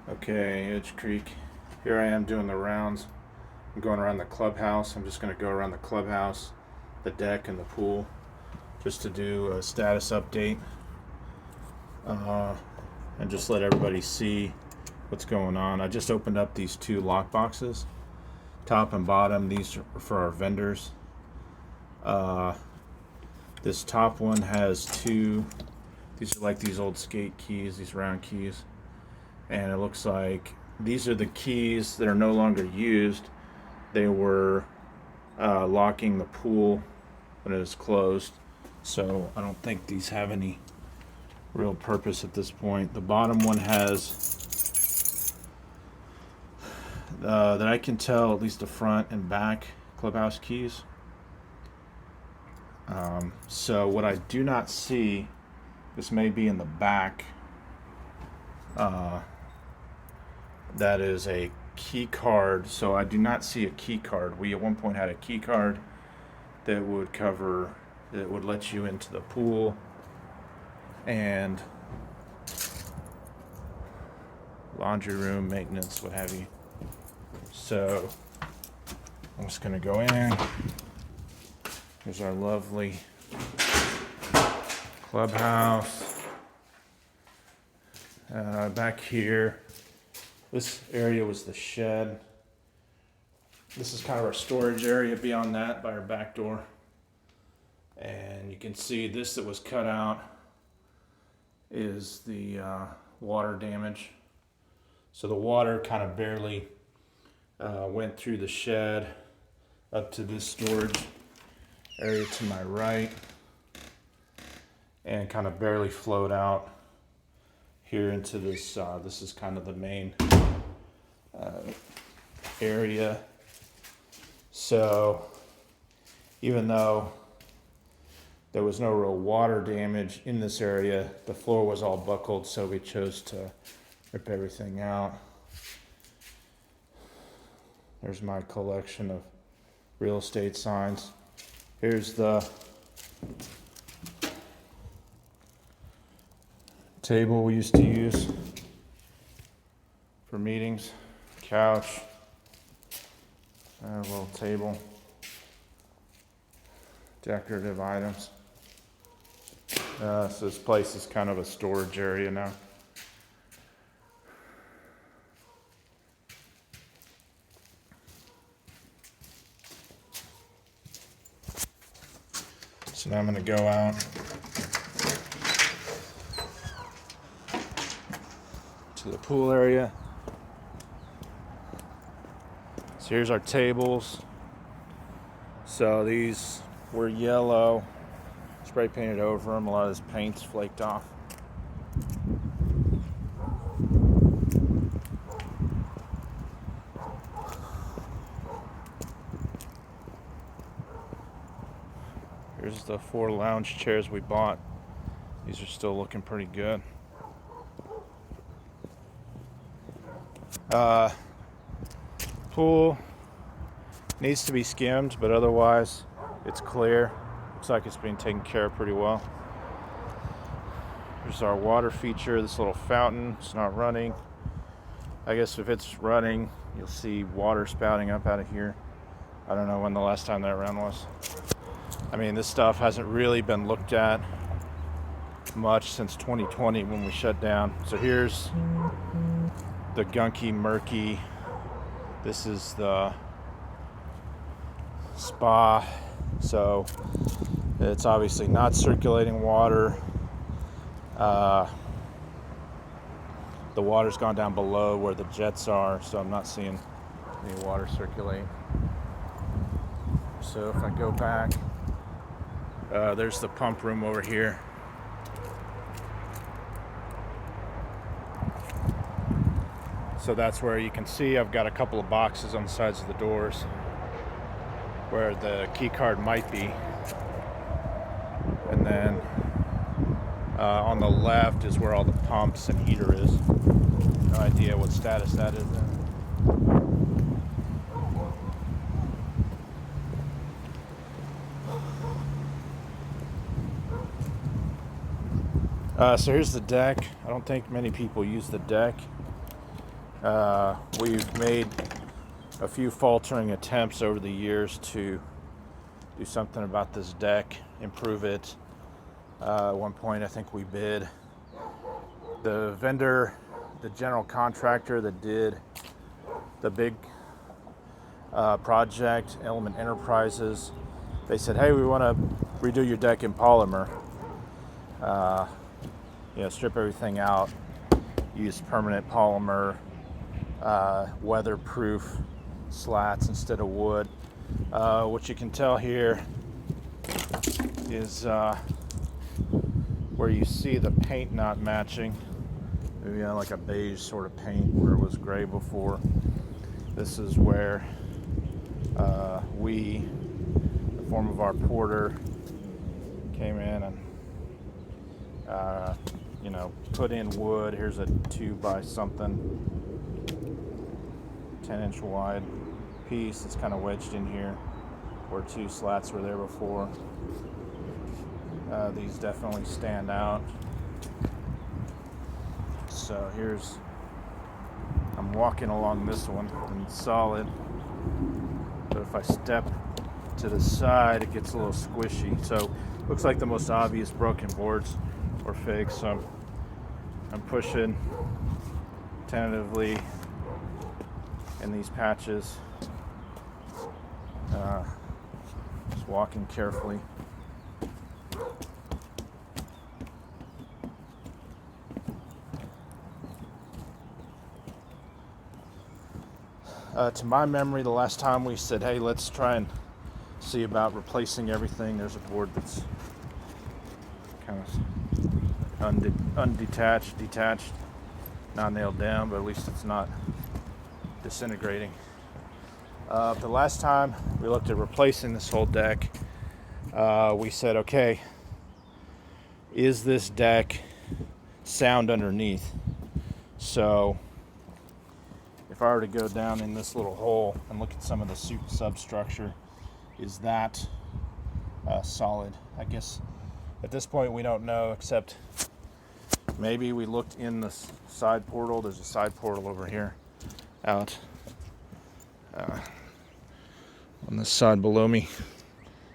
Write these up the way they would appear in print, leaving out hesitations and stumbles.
Okay, Edge Creek. Here I am doing the rounds. I'm going around the clubhouse. I'm just going to go around the clubhouse, the deck, and the pool just to do a status update and just let everybody see what's going on. I just opened up these two lock boxes, top and bottom. These are for our vendors. This top one has two. These are like these old skate keys, these round keys. And it looks like these are the keys that are no longer used. They were locking the pool when it was closed. So I don't think these have any real purpose at this point. The bottom one has, that I can tell, at least the front and back clubhouse keys. So what I do not see, this may be in the back, that is a key card. So I do not see a key card. We at one point had a key card that would cover, that would let you into the pool and laundry room, maintenance, what have you. So I'm just gonna go in. Here's our lovely clubhouse. Back here, this area was the shed. This is kind of our storage area beyond that by our back door. And you can see this that was cut out is the water damage. So the water kind of barely went through the shed up to this storage area to my right and kind of barely flowed out here into this. This is kind of the main area. So even though there was no real water damage in this area, the floor was all buckled, so we chose to rip everything out. There's my collection of real estate signs. Here's the table we used to use for meetings, couch, a little table, decorative items. So this place is kind of a storage area now. So now I'm going to go out to the pool area. So here's our tables. So these were yellow, spray painted over them. A lot of this paint's flaked off. Here's the 4 lounge chairs we bought. These are still looking pretty good. Pool needs to be skimmed, but otherwise it's clear. Looks like it's being taken care of pretty well. Here's our water feature, this little fountain. It's not running. I guess if it's running, you'll see water spouting up out of here. I don't know when the last time that ran was. I mean, this stuff hasn't really been looked at much since 2020 when we shut down. So here's the gunky, murky. This is the spa. So it's obviously not circulating water. The water's gone down below where the jets are, so I'm not seeing any water circulate. So if I go back, there's the pump room over here. So that's where you can see I've got a couple of boxes on the sides of the doors where the key card might be. And then on the left is where all the pumps and heater is. No idea what status that is in. So here's the deck. I don't think many people use the deck. We've made a few faltering attempts over the years to do something about this deck, improve it. At one point, I think we bid the vendor, the general contractor that did the big project, Element Enterprises. They said, hey, we want to redo your deck in polymer. Strip everything out, use permanent polymer, weatherproof slats instead of wood. What you can tell here is where you see the paint not matching. Maybe like a beige sort of paint where it was gray before. This is where we, in the form of our porter, came in and put in wood. Here's a 2 by something, 10-inch wide piece. It's kind of wedged in here where 2 slats were there before. These definitely stand out. So I'm walking along this one and it's solid, but if I step to the side it gets a little squishy. So looks like the most obvious broken boards or fakes. So I'm pushing tentatively in these patches, just walking carefully. To my memory, the last time we said, hey, let's try and see about replacing everything, there's a board that's kind of detached, not nailed down, but at least it's not disintegrating. The last time we looked at replacing this whole deck, we said, okay, is this deck sound underneath? So if I were to go down in this little hole and look at some of the substructure, is that solid? I guess at this point we don't know, except maybe we looked in the side portal. There's a side portal over here out on this side below me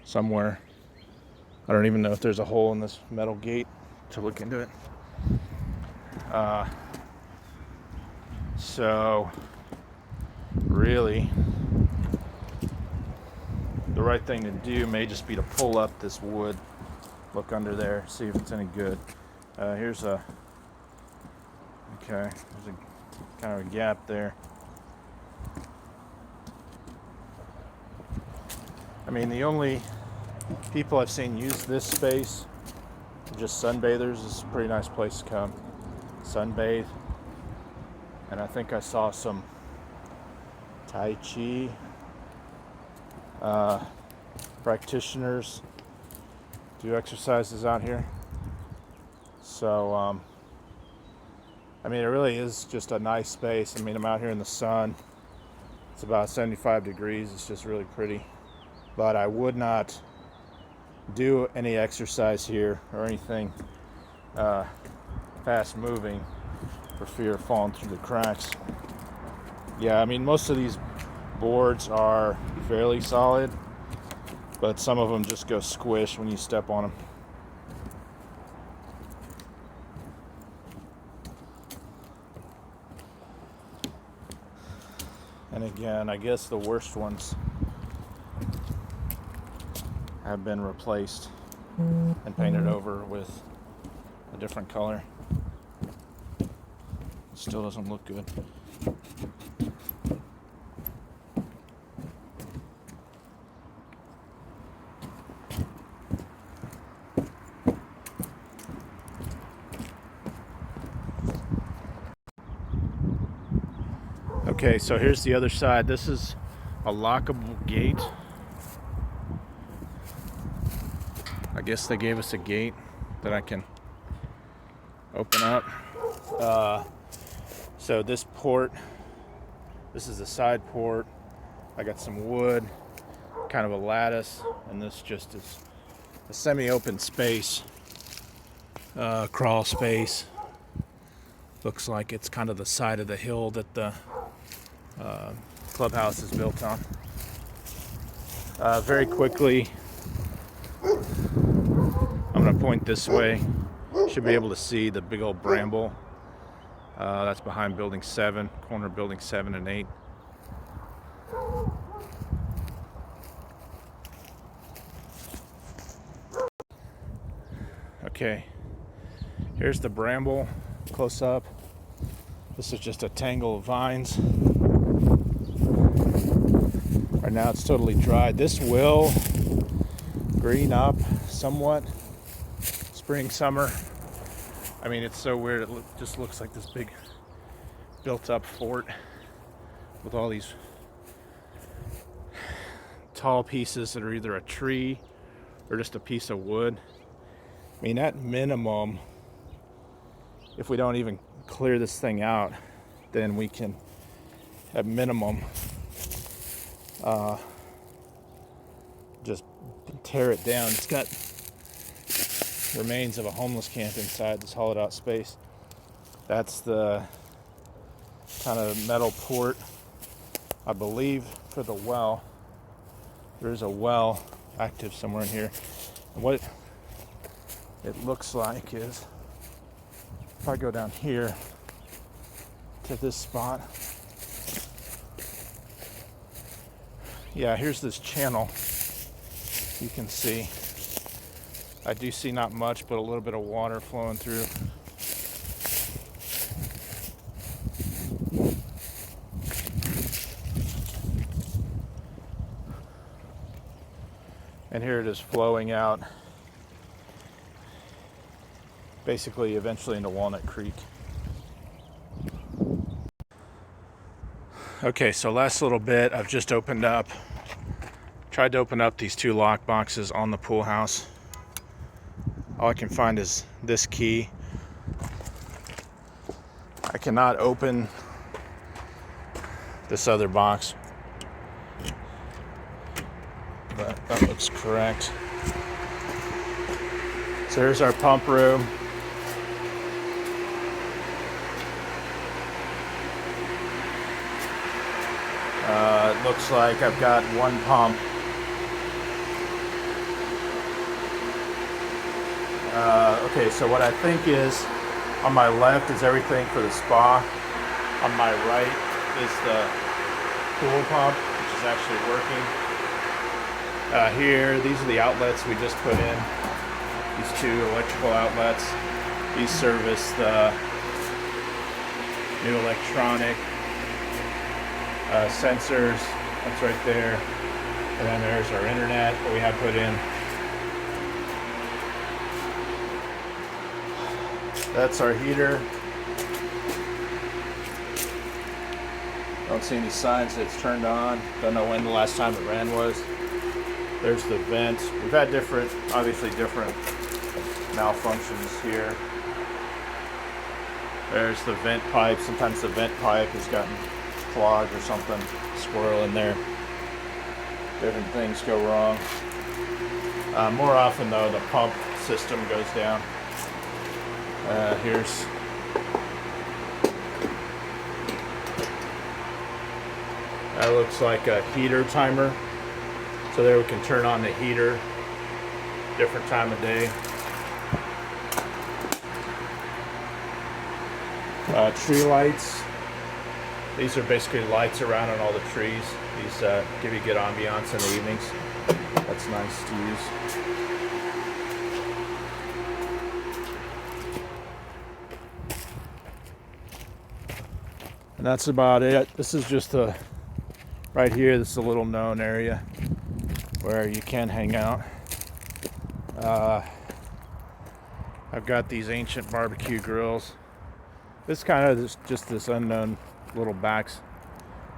somewhere. I don't even know if there's a hole in this metal gate to look into it. So really, the right thing to do may just be to pull up this wood, look under there, see if it's any good. There's a kind of a gap there. I mean, the only people I've seen use this space are just sunbathers. This is a pretty nice place to come sunbathe. And I think I saw some Tai Chi practitioners do exercises out here. So, I mean, it really is just a nice space. I mean, I'm out here in the sun. It's about 75 degrees. It's just really pretty. But I would not do any exercise here or anything fast moving for fear of falling through the cracks. Yeah, I mean, most of these boards are fairly solid, but some of them just go squish when you step on them. And again, I guess the worst ones have been replaced and painted over with a different color. Still doesn't look good. Okay, so here's the other side. This is a lockable gate. I guess they gave us a gate that I can open up. So this port, this is the side port. I got some wood, kind of a lattice, and this just is a semi-open space, crawl space. Looks like it's kind of the side of the hill that the clubhouse is built on. Very quickly, I'm going to point this way. Should be able to see the big old bramble. That's behind building 7, corner building 7 and 8. Okay, here's the bramble close up. This is just a tangle of vines. Right now it's totally dry. This will green up somewhat spring, summer. I mean, it's so weird. It just looks like this big built up fort with all these tall pieces that are either a tree or just a piece of wood. I mean, at minimum, if we don't even clear this thing out, then we can, at minimum, just tear it down. It's got remains of a homeless camp inside this hollowed out space. That's the kind of metal port, I believe, for the well. There's a well active somewhere in here. And what it looks like is, if I go down here to this spot, yeah, here's this channel. You can see, I do see not much, but a little bit of water flowing through. And here it is flowing out, basically eventually into Walnut Creek. Okay, so last little bit, I've just tried to open up these 2 lock boxes on the pool house. All I can find is this key. I cannot open this other box, but that looks correct. So here's our pump room. It looks like I've got 1 pump. Okay, so what I think is, on my left is everything for the spa. On my right is the pool pump, which is actually working. Here, these are the outlets we just put in. These 2 electrical outlets. These service the new electronic sensors. That's right there. And then there's our internet that we have put in. That's our heater. Don't see any signs that it's turned on. Don't know when the last time it ran was. There's the vent. We've had obviously different malfunctions here. There's the vent pipe. Sometimes the vent pipe has gotten clogged or something. Squirrel in there. Different things go wrong. More often though, the pump system goes down. Here's that looks like a heater timer. So there we can turn on the heater different time of day. Tree lights. These are basically lights around on all the trees. These give you good ambiance in the evenings. That's nice to use. And that's about it. This is just right here, this is a little known area where you can hang out. I've got these ancient barbecue grills. This kind of just this unknown little back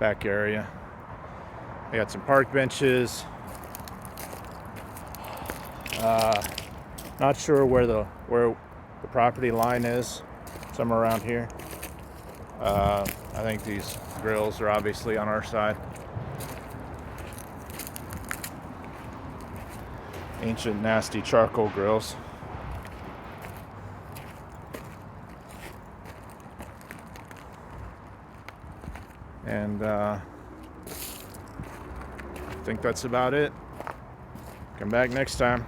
area. I got some park benches. Not sure where the property line is. Somewhere around here. I think these grills are obviously on our side. Ancient, nasty charcoal grills. And I think that's about it. Come back next time.